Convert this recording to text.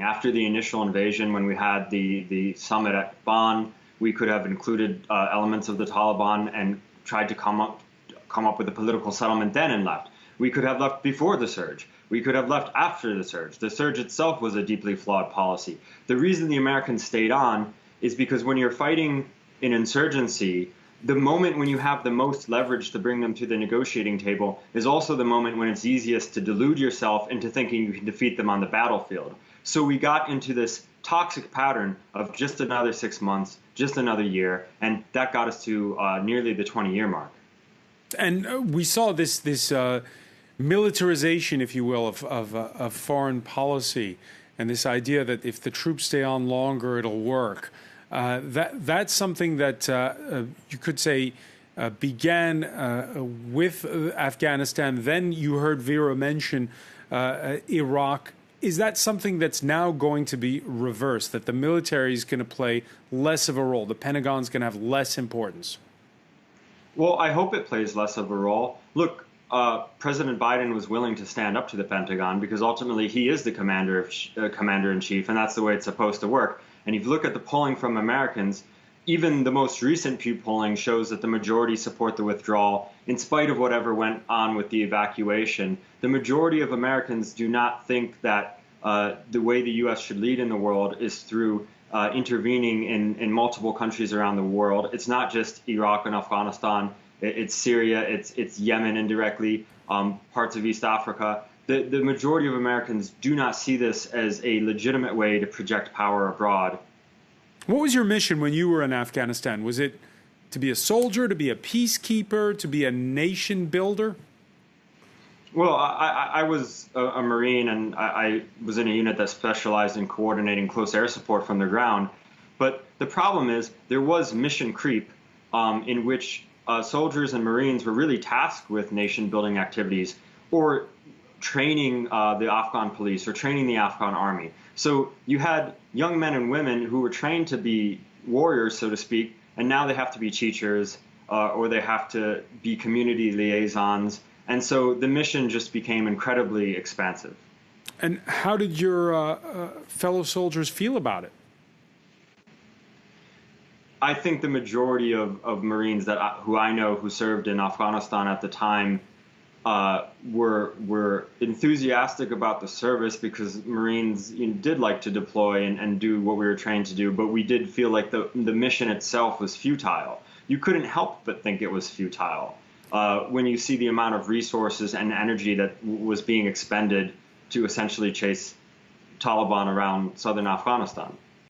After the initial invasion, when we had the summit at Bonn, we could have included elements of the Taliban and tried to come up with a political settlement then and left. We could have left before the surge. We could have left after the surge. The surge itself was a deeply flawed policy. The reason the Americans stayed on is because when you're fighting an insurgency, the moment when you have the most leverage to bring them to the negotiating table is also the moment when it's easiest to delude yourself into thinking you can defeat them on the battlefield. So we got into this toxic pattern of just another 6 months, just another year, and that got us to nearly the 20-year mark. And we saw this militarization, if you will, of foreign policy, and this idea that if the troops stay on longer, it'll work. That's something that you could say began with Afghanistan. Then you heard Vera mention Iraq. Is that something that's now going to be reversed, that the military is going to play less of a role? The Pentagon's going to have less importance? Well, I hope it plays less of a role. Look, President Biden was willing to stand up to the Pentagon because ultimately he is the commander-in-chief, and that's the way it's supposed to work. And if you look at the polling from Americans, even the most recent Pew polling shows that the majority support the withdrawal, in spite of whatever went on with the evacuation. The majority of Americans do not think that the way the U.S. should lead in the world is through intervening in multiple countries around the world. It's not just Iraq and Afghanistan. It's Syria. It's Yemen indirectly, parts of East Africa. The majority of Americans do not see this as a legitimate way to project power abroad. What was your mission when you were in Afghanistan? Was it to be a soldier, to be a peacekeeper, to be a nation builder? Well, I was a Marine, and I was in a unit that specialized in coordinating close air support from the ground. But the problem is there was mission creep in which soldiers and Marines were really tasked with nation-building activities or training the Afghan police or training the Afghan army. So you had young men and women who were trained to be warriors, so to speak, and now they have to be teachers or they have to be community liaisons. And so the mission just became incredibly expansive. And how did your fellow soldiers feel about it? I think the majority of Marines who I know who served in Afghanistan at the time were enthusiastic about the service because Marines did like to deploy and do what we were trained to do, but we did feel like the mission itself was futile. You couldn't help but think it was futile when you see the amount of resources and energy that was being expended to essentially chase Taliban around southern Afghanistan.